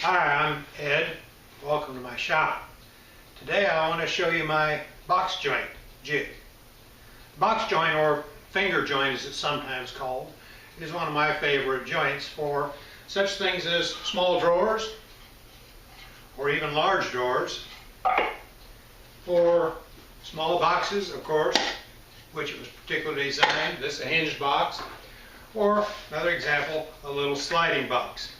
Hi, I'm Ed. Welcome to my shop. Today I want to show you my box joint jig. Box joint, or finger joint as it's sometimes called, is one of my favorite joints for such things as small drawers or even large drawers, for small boxes, of course, which it was particularly designed. This is a hinged box, or another example, a little sliding box.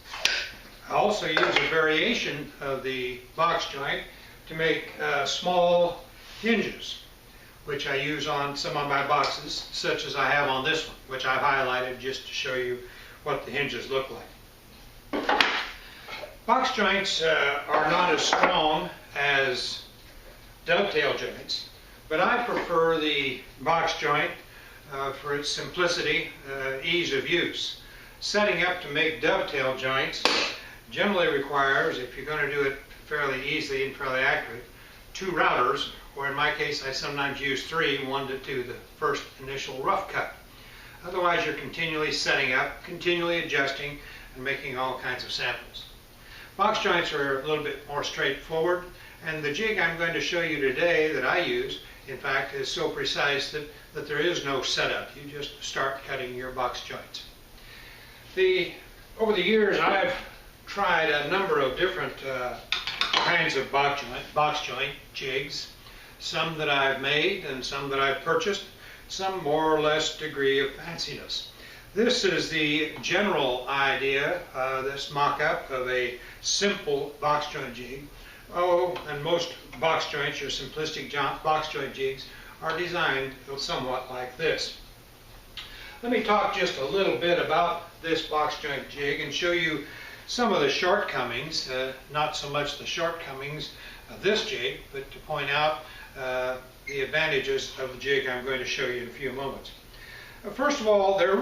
I also use a variation of the box joint to make small hinges, which I use on some of my boxes, such as I have on this one, which I've highlighted just to show you what the hinges look like. Box joints are not as strong as dovetail joints, but I prefer the box joint for its simplicity, ease of use. Setting up to make dovetail joints generally requires, if you're going to do it fairly easily and fairly accurate, 2 routers, or in my case I sometimes use 3, one to do the first initial rough cut. Otherwise you're continually setting up, continually adjusting, and making all kinds of samples. Box joints are a little bit more straightforward, and the jig I'm going to show you today that I use, in fact, is so precise that there is no setup. You just start cutting your box joints. Over the years I've tried a number of different kinds of box joint jigs, some that I've made and some that I've purchased, some more or less degree of fanciness. This is the general idea, this mock-up of a simple box joint jig. Oh, and most box joints, your simplistic box joint jigs, are designed somewhat like this. Let me talk just a little bit about this box joint jig and show you some of the shortcomings, not so much the shortcomings of this jig, but to point out the advantages of the jig I'm going to show you in a few moments. First of all, they're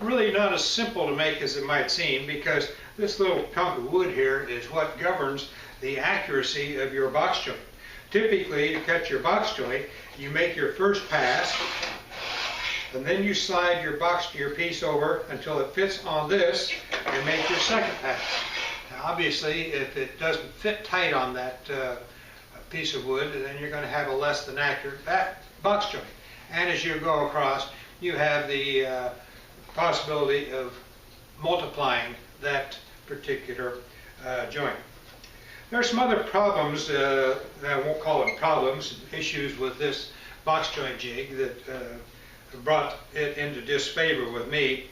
really not as simple to make as it might seem, because this little chunk of wood here is what governs the accuracy of your box joint. Typically, to cut your box joint, you make your first pass, and then you slide your piece over until it fits on this, and make your second pass. Now, obviously, if it doesn't fit tight on that piece of wood, then you're going to have a less than accurate box joint. And as you go across, you have the possibility of multiplying that particular joint. There are some other problems, I won't call them problems, issues with this box joint jig that brought it into disfavor with me.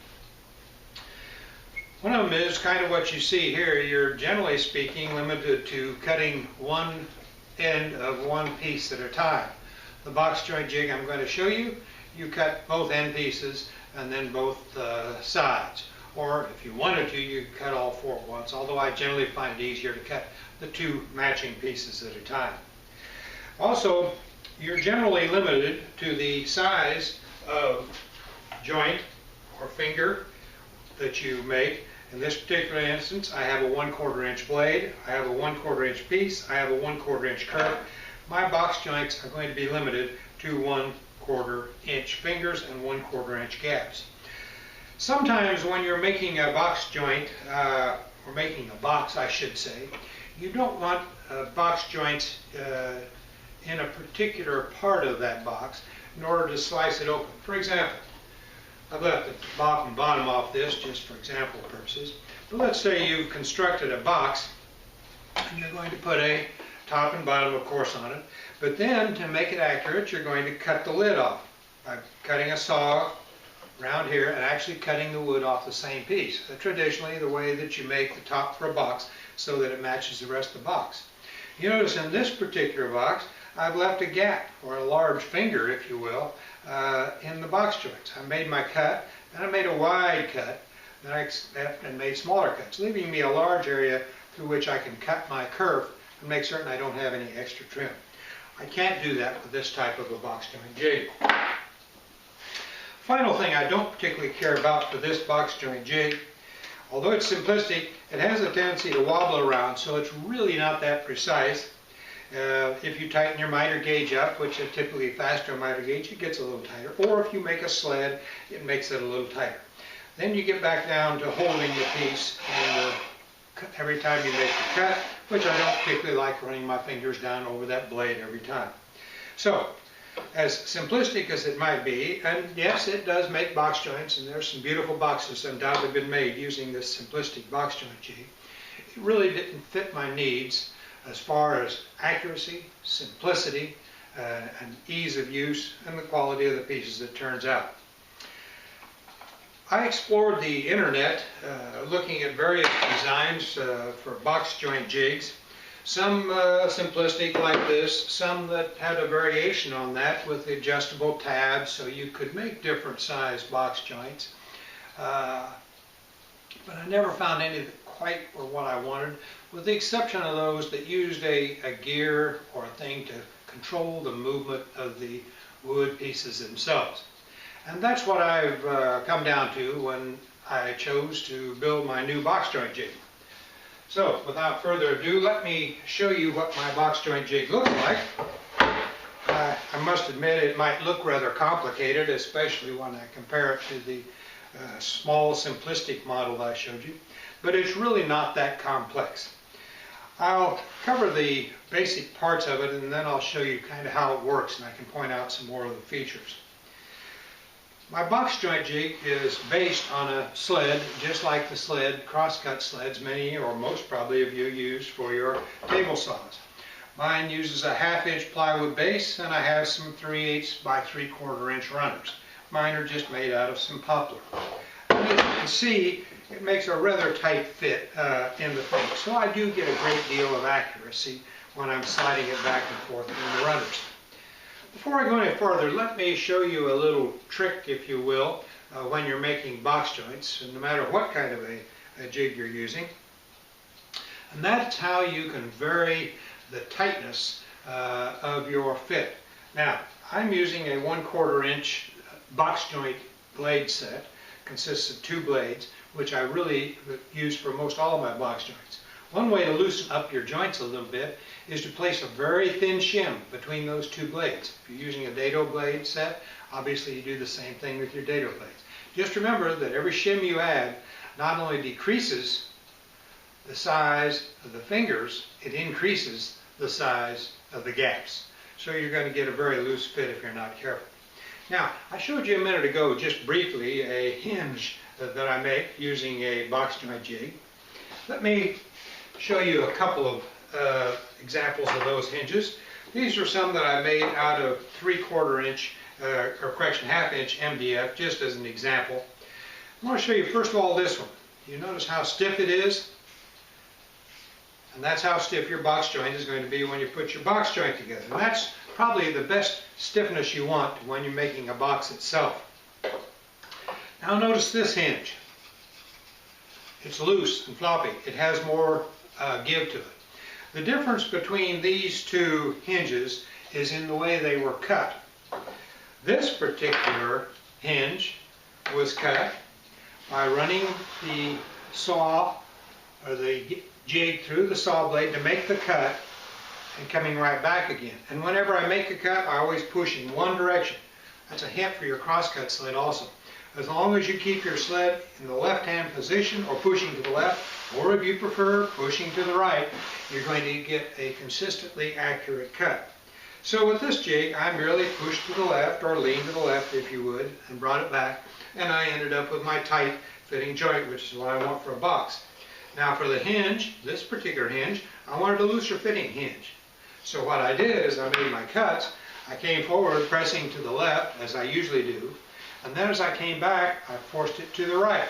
One of them is kind of what you see here. You're generally speaking limited to cutting one end of one piece at a time. The box joint jig I'm going to show you, you cut both end pieces and then both sides. Or if you wanted to, you could cut all 4 at once, although I generally find it easier to cut the 2 matching pieces at a time. Also, you're generally limited to the size of joint or finger that you make. In this particular instance, I have a 1/4 inch blade, I have a 1/4 inch piece, I have a 1/4 inch curve. My box joints are going to be limited to 1/4 inch fingers and 1/4 inch gaps. Sometimes when you're making a box joint, or making a box I should say, you don't want box joints in a particular part of that box in order to slice it open. For example, I've left the top and bottom off this just for example purposes, but let's say you've constructed a box and you're going to put a top and bottom of course on it, but then to make it accurate you're going to cut the lid off by cutting a saw around here and actually cutting the wood off the same piece. Traditionally the way that you make the top for a box so that it matches the rest of the box. You notice in this particular box I've left a gap, or a large finger if you will, in the box joints. I made my cut, and I made a wide cut, and made smaller cuts, leaving me a large area through which I can cut my curve and make certain I don't have any extra trim. I can't do that with this type of a box joint jig. Final thing I don't particularly care about for this box joint jig, although it's simplistic, it has a tendency to wobble around, so it's really not that precise. If you tighten your miter gauge up, which is typically a faster miter gauge, it gets a little tighter. Or if you make a sled, it makes it a little tighter. Then you get back down to holding the piece and the every time you make a cut, which I don't particularly like running my fingers down over that blade every time. So, as simplistic as it might be, and yes, it does make box joints, and there's some beautiful boxes undoubtedly been made using this simplistic box joint jig, it really didn't fit my needs as far as accuracy, simplicity, and ease of use, and the quality of the pieces it turns out. I explored the internet looking at various designs for box joint jigs. Some simplistic like this, some that had a variation on that with adjustable tabs so you could make different size box joints. But I never found any that quite were what I wanted, with the exception of those that used a gear or a thing to control the movement of the wood pieces themselves. And that's what I've come down to when I chose to build my new box joint jig. So, without further ado, let me show you what my box joint jig looks like. I must admit it might look rather complicated, especially when I compare it to the small, simplistic model I showed you, but it's really not that complex. I'll cover the basic parts of it, and then I'll show you kind of how it works, and I can point out some more of the features. My box joint jig is based on a sled, just like the sled, crosscut sleds many or most probably of you use for your table saws. Mine uses a 1/2 inch plywood base, and I have some 3/8 by 3/4 inch runners. Mine are just made out of some poplar. And as you can see, it makes a rather tight fit in the thing. So I do get a great deal of accuracy when I'm sliding it back and forth in the runners. Before I go any further, let me show you a little trick, if you will, when you're making box joints, no matter what kind of a jig you're using. And that's how you can vary the tightness of your fit. Now, I'm using a 1/4 inch box joint blade set. Consists of 2 blades, which I really use for most all of my box joints. One way to loosen up your joints a little bit is to place a very thin shim between those 2 blades. If you're using a dado blade set, obviously you do the same thing with your dado blades. Just remember that every shim you add not only decreases the size of the fingers, it increases the size of the gaps. So you're going to get a very loose fit if you're not careful. Now, I showed you a minute ago, just briefly, a hinge that I make using a box joint jig. Let me show you a couple of examples of those hinges. These are some that I made out of 3/4 inch, or correction, 1/2 inch MDF, just as an example. I want to show you first of all this one. You notice how stiff it is? And that's how stiff your box joint is going to be when you put your box joint together. And that's probably the best stiffness you want when you're making a box itself. Now notice this hinge. It's loose and floppy. It has more give to it. The difference between these 2 hinges is in the way they were cut. This particular hinge was cut by running the saw or the jig through the saw blade to make the cut and coming right back again. And whenever I make a cut, I always push in one direction. That's a hint for your crosscut sled also. As long as you keep your sled in the left-hand position or pushing to the left, or if you prefer pushing to the right, you're going to get a consistently accurate cut. So with this jig, I merely pushed to the left, or leaned to the left if you would, and brought it back, and I ended up with my tight fitting joint, which is what I want for a box. Now for the hinge, this particular hinge, I wanted a looser fitting hinge. So what I did is I made my cuts. I came forward pressing to the left, as I usually do, and then as I came back, I forced it to the right.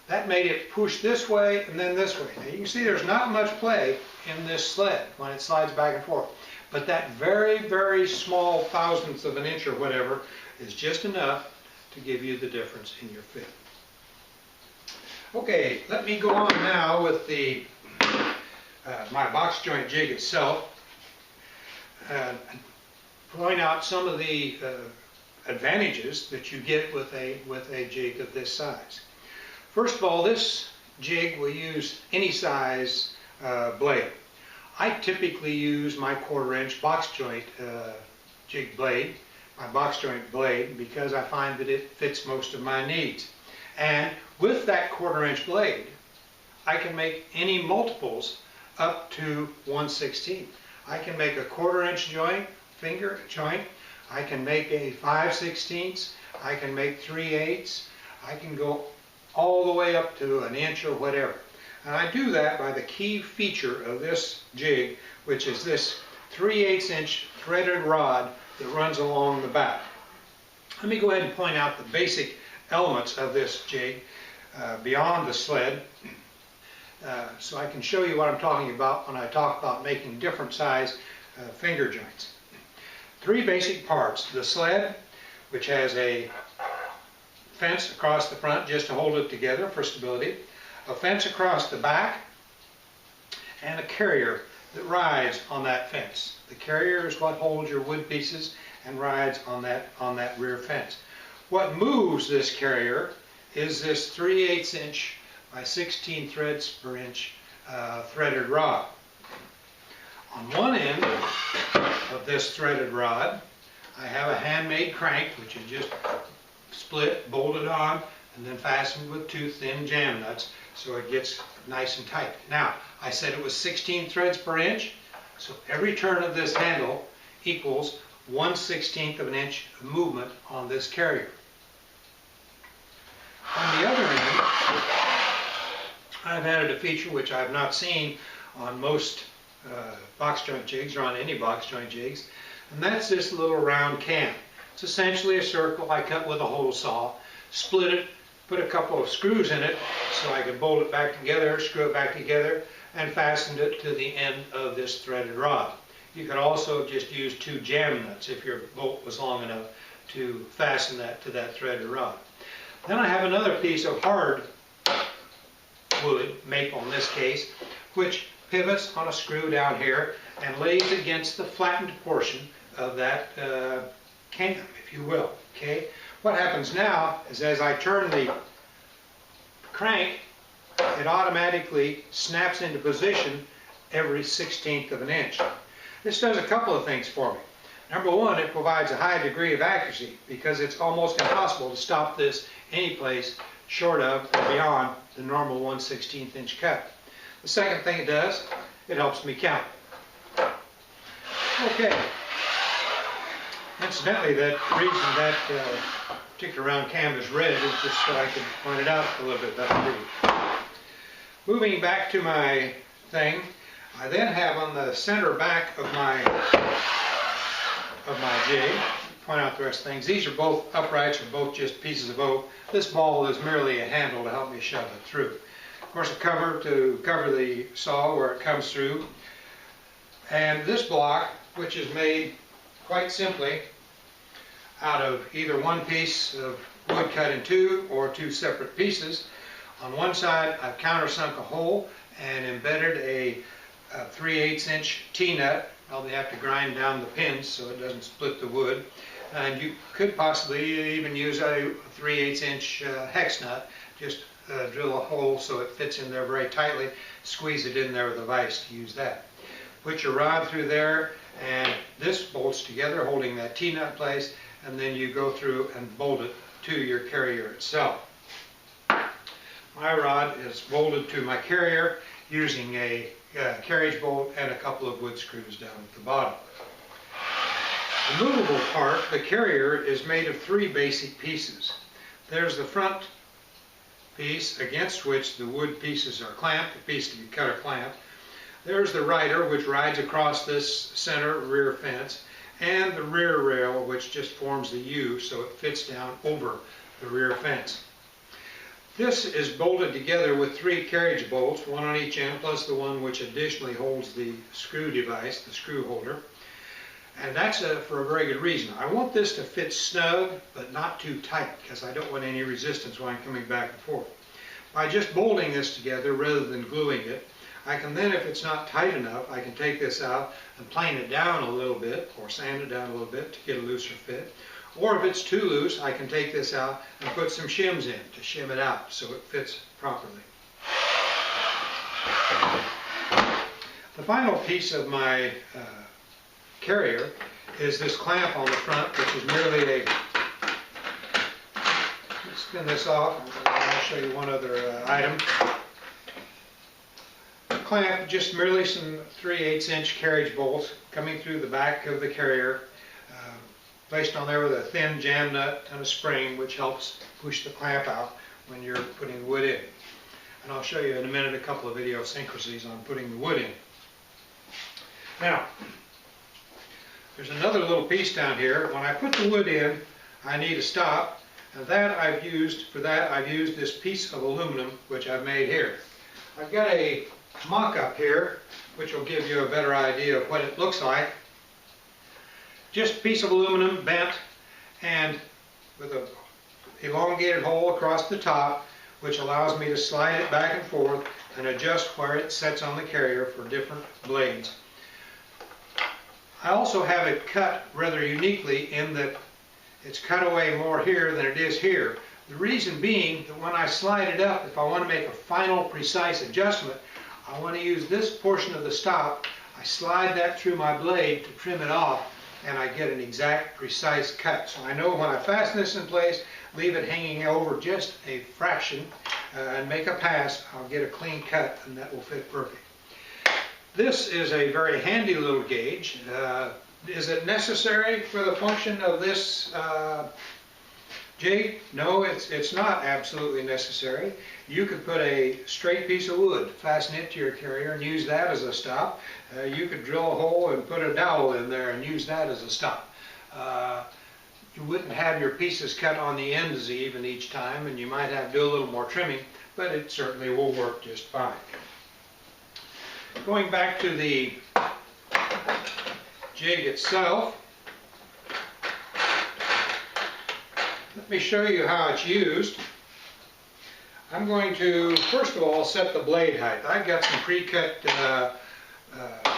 That made it push this way and then this way. Now you can see there's not much play in this sled when it slides back and forth. But that very, very small thousandth of an inch or whatever is just enough to give you the difference in your fit. Okay, let me go on now with the my box joint jig itself. Point out some of the advantages that you get with a jig of this size. First of all, this jig will use any size blade. I typically use my 1/4 inch box joint jig blade, my box joint blade, because I find that it fits most of my needs. And with that 1/4 inch blade, I can make any multiples up to 1/16. I can make a 1/4 inch joint, finger joint. I can make a 5/16. I can make 3/8. I can go all the way up to an inch or whatever. And I do that by the key feature of this jig, which is this 3/8 inch threaded rod that runs along the back. Let me go ahead and point out the basic elements of this jig beyond the sled, so I can show you what I'm talking about when I talk about making different size finger joints. 3 basic parts: the sled, which has a fence across the front just to hold it together for stability, a fence across the back, and a carrier that rides on that fence. The carrier is what holds your wood pieces and rides on that rear fence. What moves this carrier is this 3/8 inch by 16 threads per inch threaded rod. On one end of this threaded rod, I have a handmade crank, which is just split, bolted on, and then fastened with 2 thin jam nuts so it gets nice and tight. Now, I said it was 16 threads per inch, so every turn of this handle equals 1/16 of an inch of movement on this carrier. On the other end, I've added a feature which I've not seen on most box joint jigs, or on any box joint jigs, and that's this little round cam. It's essentially a circle I cut with a hole saw, split it, put a couple of screws in it so I could bolt it back together, screw it back together, and fastened it to the end of this threaded rod. You could also just use 2 jam nuts if your bolt was long enough to fasten that to that threaded rod. Then I have another piece of hard wood, maple in this case, which pivots on a screw down here and lays against the flattened portion of that cam, if you will. Okay. What happens now is as I turn the crank, it automatically snaps into position every 1/16 of an inch. This does a couple of things for me. Number one, it provides a high degree of accuracy because it's almost impossible to stop this any place short of or beyond the normal 1/16 inch cut. The second thing it does, it helps me count. Okay. Incidentally, the reason that particular round cam is red is just so I can point it out a little bit better. Moving back to my thing, I then have on the center back of my jig, point out the rest of things. These are both uprights, or both just pieces of oak. This ball is merely a handle to help me shove it through. Of course, a cover to cover the saw where it comes through. And this block, which is made quite simply out of either one piece of wood cut in 2 or 2 separate pieces. On one side, I've countersunk a hole and embedded a 3/8 inch T-nut. Probably have to grind down the pins so it doesn't split the wood. And you could possibly even use a 3/8 inch hex nut. Just drill a hole so it fits in there very tightly. Squeeze it in there with a vise to use that. Put your rod through there, and this bolts together, holding that T-nut in place, and then you go through and bolt it to your carrier itself. My rod is bolted to my carrier using a carriage bolt and a couple of wood screws down at the bottom. The movable part, the carrier, is made of 3 basic pieces. There's the front piece against which the wood pieces are clamped, the piece to be cut or clamped. There's the rider, which rides across this center rear fence, and the rear rail, which just forms the U so it fits down over the rear fence. This is bolted together with 3 carriage bolts, one on each end, plus the one which additionally holds the screw device, the screw holder. And that's for a very good reason. I want this to fit snug, but not too tight, because I don't want any resistance when I'm coming back and forth. By just bolting this together rather than gluing it, I can then, if it's not tight enough, I can take this out and plane it down a little bit, or sand it down a little bit to get a looser fit. Or if it's too loose, I can take this out and put some shims in to shim it out so it fits properly. The final piece of my carrier is this clamp on the front, which is merely a, let's spin this off, and I'll show you one other item. clamp just merely some 3/8" carriage bolts coming through the back of the carrier, placed on there with a thin jam nut and a spring, which helps push the clamp out when you're putting the wood in. And I'll show you in a minute a couple of idiosyncrasies on putting the wood in. Now, there's another little piece down here. When I put the wood in, I need a stop. And I've used this piece of aluminum, which I've made here. I've got a mock-up here, which will give you a better idea of what it looks like. Just a piece of aluminum bent and with an elongated hole across the top, which allows me to slide it back and forth and adjust where it sets on the carrier for different blades. I also have it cut rather uniquely in that it's cut away more here than it is here. The reason being that when I slide it up, if I want to make a final precise adjustment, I want to use this portion of the stop. I slide that through my blade to trim it off, and I get an exact precise cut. So I know when I fasten this in place, leave it hanging over just a fraction, and make a pass, I'll get a clean cut, and that will fit perfect. This is a very handy little gauge. Is it necessary for the function of this jig? No, it's not absolutely necessary. You could put a straight piece of wood, fasten it to your carrier and use that as a stop. You could drill a hole and put a dowel in there and use that as a stop. You wouldn't have your pieces cut on the ends even each time, and you might have to do a little more trimming, but it certainly will work just fine. Going back to the jig itself, let me show you how it's used. I'm going to first of all set the blade height. I've got some pre-cut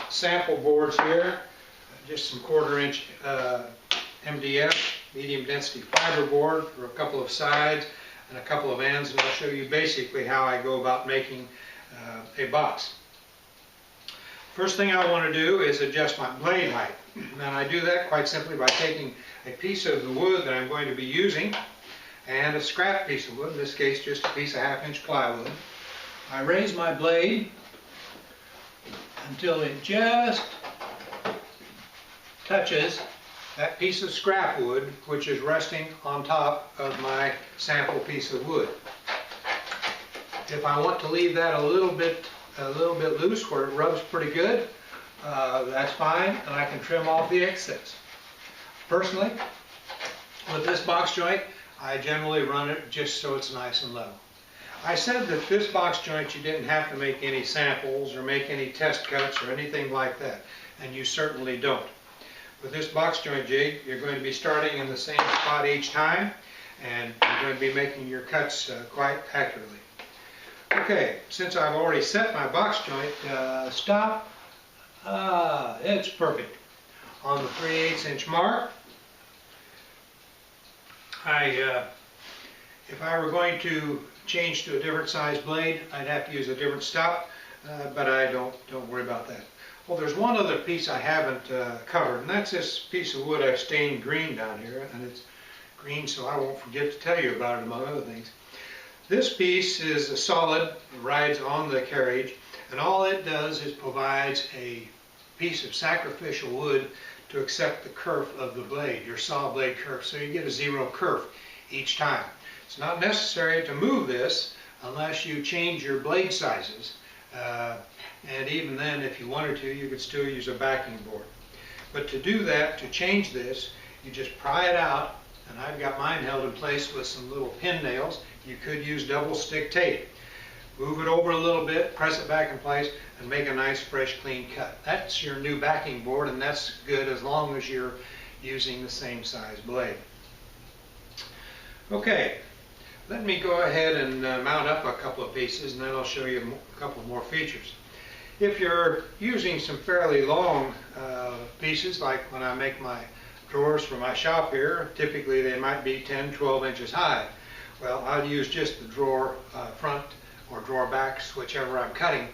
sample boards here, just some 1/4" MDF, medium density fiber board for a couple of sides and a couple of ends, and I'll show you basically how I go about making a box. First thing I want to do is adjust my blade height, and I do that quite simply by taking a piece of the wood that I'm going to be using and a scrap piece of wood, in this case just a piece of 1/2" plywood. I raise my blade until it just touches that piece of scrap wood which is resting on top of my sample piece of wood. If I want to leave that a little bit loose where it rubs pretty good, that's fine, and I can trim off the excess. Personally, with this box joint, I generally run it just so it's nice and level. I said that this box joint you didn't have to make any samples or make any test cuts or anything like that, and you certainly don't. With this box joint jig, you're going to be starting in the same spot each time, and you're going to be making your cuts quite accurately. Okay, since I've already set my box joint stop, it's perfect. On the 3/8" mark, if I were going to change to a different size blade, I'd have to use a different stop, but I don't worry about that. Well, there's one other piece I haven't covered, and that's this piece of wood I've stained green down here, and it's green so I won't forget to tell you about it among other things. This piece is a solid, rides on the carriage, and all it does is provides a piece of sacrificial wood to accept the kerf of the blade, your saw blade kerf, so you get a 0 kerf each time. It's not necessary to move this unless you change your blade sizes, and even then, if you wanted to, you could still use a backing board. But to do that, to change this, you just pry it out, and I've got mine held in place with some little pin nails. You could use double stick tape. Move it over a little bit, press it back in place, and make a nice, fresh, clean cut. That's your new backing board, and that's good as long as you're using the same size blade. Okay, let me go ahead and mount up a couple of pieces, and then I'll show you a couple more features. If you're using some fairly long pieces, like when I make my drawers for my shop here, typically they might be 10, 12 inches high. Well, I'll use just the drawer front or drawer backs, whichever I'm cutting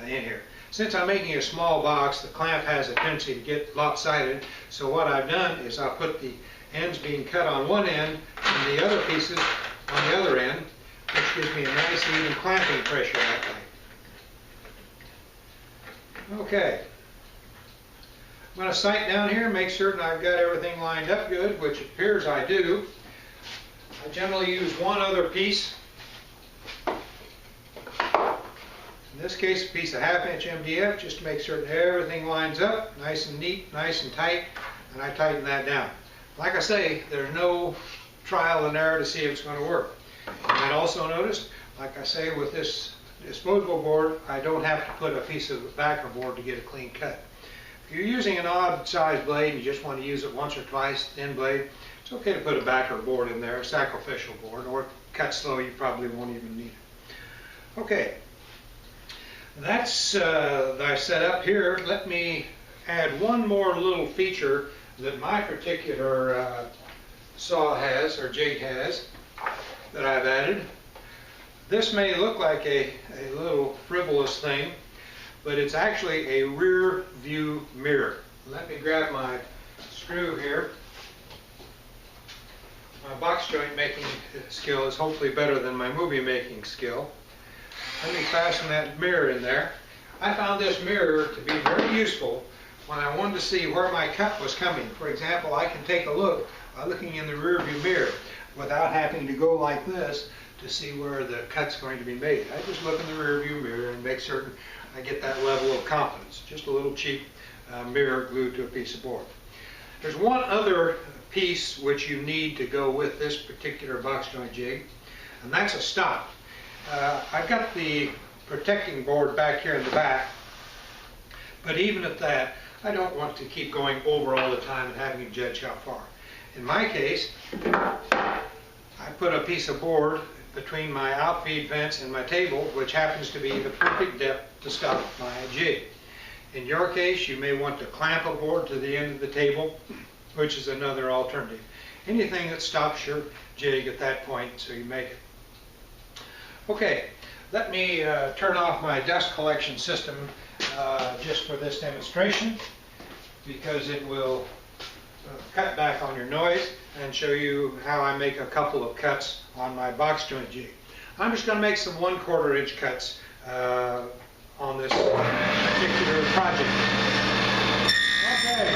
in here. Since I'm making a small box, the clamp has a tendency to get lopsided, so what I've done is I'll put the ends being cut on one end and the other pieces on the other end, which gives me a nice even clamping pressure that way. Okay. I'm going to sight down here and make certain I've got everything lined up good, which appears I do. I generally use one other piece. In this case, a piece of 1/2 inch MDF, just to make certain everything lines up, nice and neat, nice and tight, and I tighten that down. Like I say, there's no trial and error to see if it's going to work. You might also notice, like I say, with this disposable board, I don't have to put a piece of backer board to get a clean cut. If you're using an odd size blade and you just want to use it once or twice, thin blade, it's okay to put a backer board in there, a sacrificial board, or cut slow, you probably won't even need it. Okay, that's I set up here. Let me add one more little feature that my particular saw has, or jig has, that I've added. This may look like a little frivolous thing, but it's actually a rear view mirror. Let me grab my screw here. My box joint making skill is hopefully better than my movie making skill. Let me fasten that mirror in there. I found this mirror to be very useful when I wanted to see where my cut was coming. For example, I can take a look by looking in the rear view mirror without having to go like this to see where the cut's going to be made. I just look in the rear view mirror and make certain I get that level of confidence. Just a little cheap mirror glued to a piece of board. There's one other piece which you need to go with this particular box joint jig, and that's a stop. I've got the protecting board back here in the back, but even at that, I don't want to keep going over all the time and having to judge how far. In my case, I put a piece of board between my outfeed vents and my table, which happens to be the perfect depth to stop my jig. In your case, you may want to clamp a board to the end of the table, which is another alternative. Anything that stops your jig at that point so you make it. Okay, let me turn off my dust collection system just for this demonstration, because it will cut back on your noise and show you how I make a couple of cuts on my box joint jig. I'm just going to make some 1/4 inch cuts on this particular project. Okay, I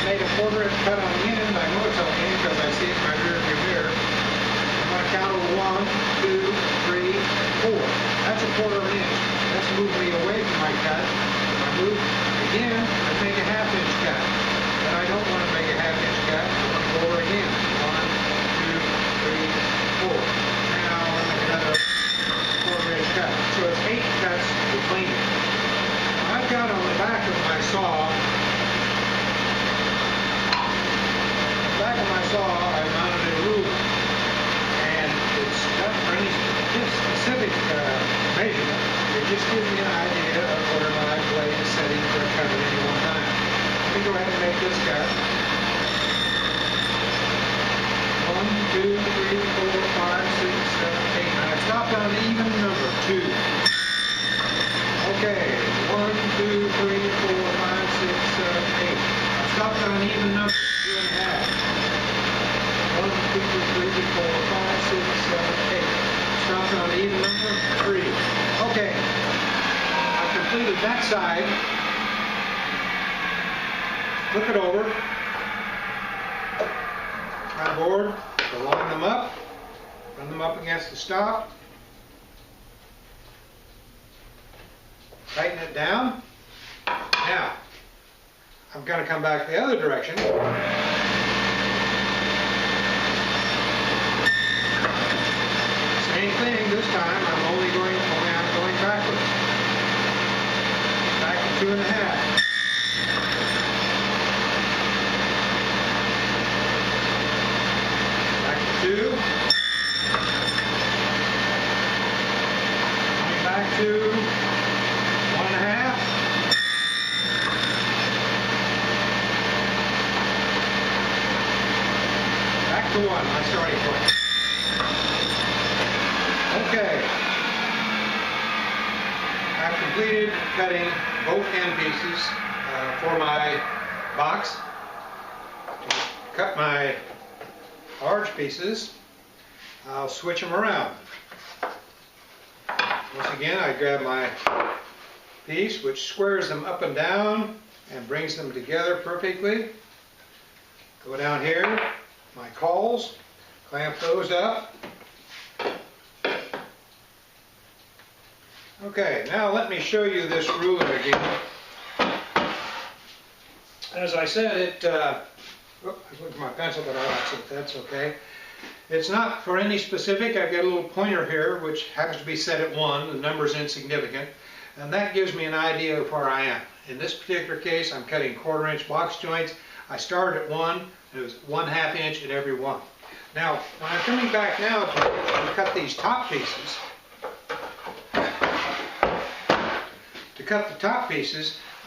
made a 1/4 inch cut on the end. I know it's on the end because I see it in my rear view mirror. I'm going to count over 1, 2, 3, 4. That's a 1/4 inch. That's moved me away from my cut. If I move again, I make a 1/2 inch cut. But I don't want to make a 1/2 inch cut. I want to go over again. 1, 2, 3, 4. Now I'm going to cut a 1/4 inch cut. So it's 8 cuts between it. I've got on the back of my saw, I mounted a ruler. And it's not for any specific measurement. It just gives me an idea of where my blade is setting for a cut at any one time. Let me go ahead and make this cut. 1, 2, 3, 4, 5, 6, 7, 8. And I stopped on an even number, 2. Okay, 1, 2, 3, 4, 5, 6, 7, 8. I stopped on an even number, 2.5. 1, 2, 3, 4, 5, 6, 7, 8. Stopped on an even number, 3. Okay, I've completed that side. Flip it over. My board, to line them up. Run them up against the stop. Tighten it down. Now, I'm going to come back the other direction. Same thing this time. I'm only going backwards. Back to 2.5. Back to 2. Going back to 1.5. Back to 1, my starting point. Okay. I've completed cutting both end pieces for my box. To cut my large pieces, I'll switch them around. Once again, I grab my piece which squares them up and down and brings them together perfectly. Go down here, my cauls, clamp those up. Okay, now let me show you this ruler again. As I said, I looked at my pencil, but I lost it. That's okay. It's not for any specific. I've got a little pointer here, which happens to be set at 1. The number is insignificant, and that gives me an idea of where I am. In this particular case, I'm cutting 1/4 inch box joints. I started at 1, and it was 1/2 inch at every one. Now, when I'm coming back now to cut these top pieces,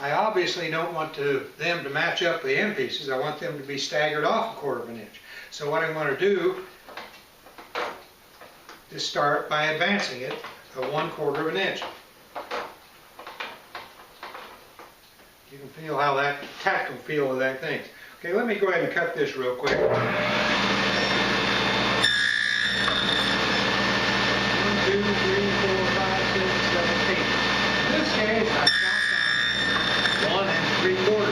I obviously don't want them to match up the end pieces. I want them to be staggered off 1/4 inch. So what I'm going to do is start by advancing it 1/4 inch. You can feel how that tactile feel of that thing. Okay, let me go ahead and cut this real quick. 1, 2, 3, 4, 5, 6, 7, 8. In this case, I stopped on 1 3/4.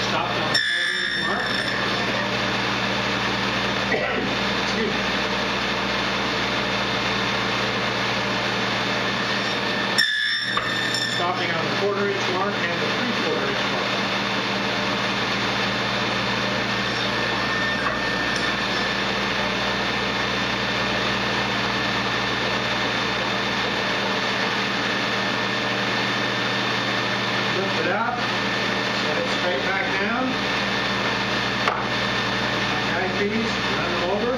Stopped on the 4-inch mark. Excuse me. Stopping on the 1/4 inch mark and the 3/4 inch mark. Lift it out, set it straight back down. Guide piece, run them over.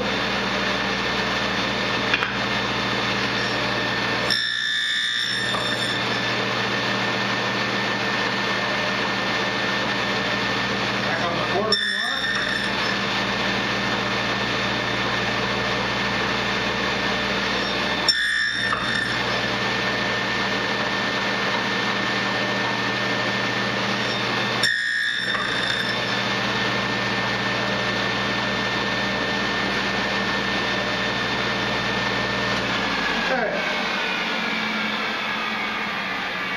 Back on the 1/4 mark. Okay.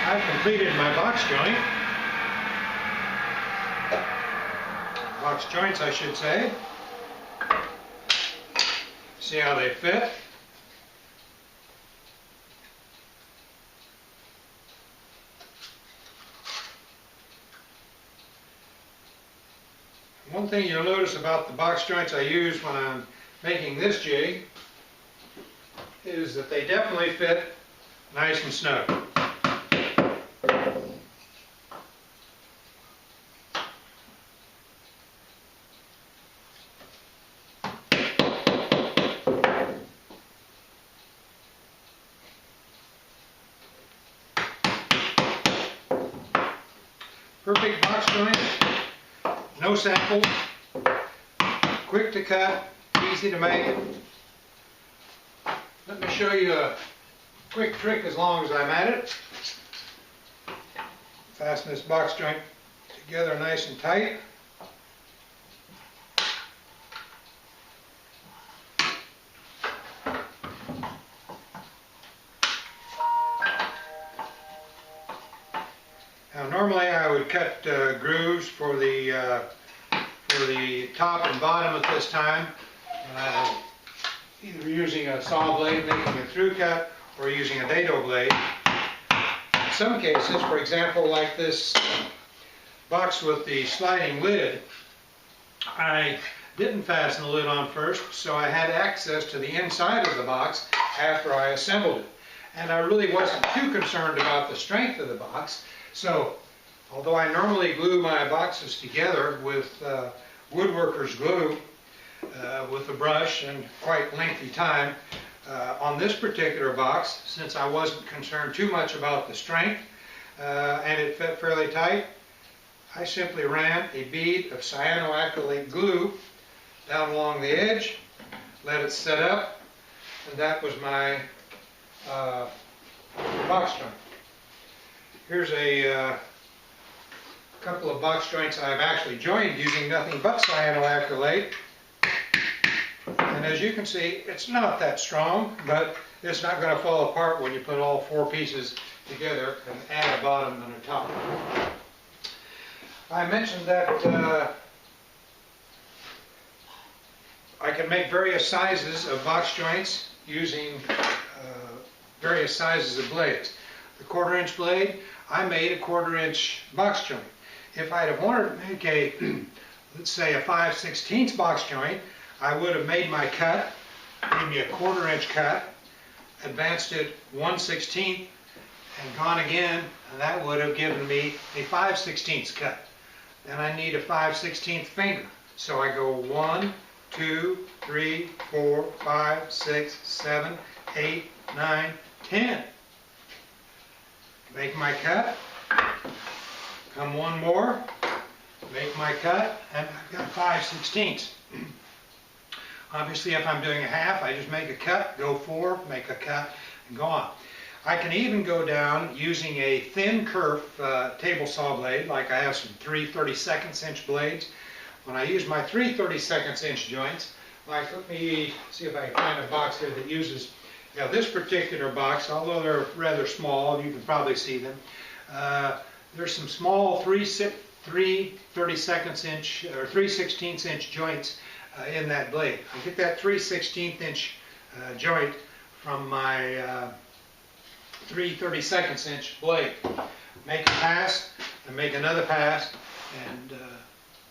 I've completed my box joint. Box joints, I should say. See how they fit. One thing you'll notice about the box joints I use when I'm making this jig is that they definitely fit nice and snug. Perfect box joint, no sample, quick to cut, easy to make. Let me show you a quick trick as long as I'm at it. Fasten this box joint together nice and tight. Now normally I would cut grooves for the top and bottom at this time. Either using a saw blade making a through cut or using a dado blade. In some cases, for example like this box with the sliding lid, I didn't fasten the lid on first, so I had access to the inside of the box after I assembled it. And I really wasn't too concerned about the strength of the box, so although I normally glue my boxes together with woodworker's glue, with a brush and quite lengthy time. On this particular box, since I wasn't concerned too much about the strength and it fit fairly tight, I simply ran a bead of cyanoacrylate glue down along the edge, let it set up, and that was my box joint. Here's a couple of box joints I've actually joined using nothing but cyanoacrylate. And as you can see, it's not that strong, but it's not going to fall apart when you put all 4 pieces together and add a bottom and a top. I mentioned that I can make various sizes of box joints using various sizes of blades. The 1/4 inch blade, I made a 1/4 inch box joint. If I'd have wanted to make a, let's say a 5/16 box joint, I would have made my cut, maybe a 1/4 inch cut, advanced it 1/16 and gone again, and that would have given me a 5/16 cut. Then I need a 5/16 finger. So I go 1, 2, 3, 4, 5, 6, 7, 8, 9, 10. Make my cut, come one more, make my cut, and I've got 5/16. Obviously, if I'm doing a half, I just make a cut, go 4, make a cut, and go on. I can even go down using a thin kerf table saw blade, like I have some 3 32 inch blades. When I use my 3 32 inch joints, like let me see if I can find a box here that uses, now this particular box, although they're rather small, you can probably see them, there's some small 3 32 inch or 3/16 inch joints in that blade. I get that 3/16 inch joint from my 3 32 inch blade. Make a pass and make another pass, and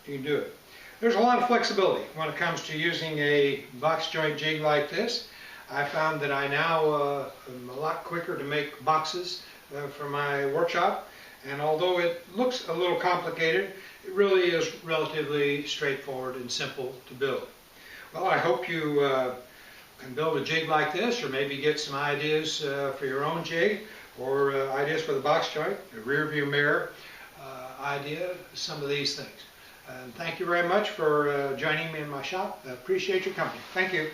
you can do it. There's a lot of flexibility when it comes to using a box joint jig like this. I found that I now am a lot quicker to make boxes for my workshop, and although it looks a little complicated, it really is relatively straightforward and simple to build. Well, I hope you can build a jig like this, or maybe get some ideas for your own jig, or ideas for the box joint, the rear view mirror idea, some of these things. And thank you very much for joining me in my shop. I appreciate your company. Thank you.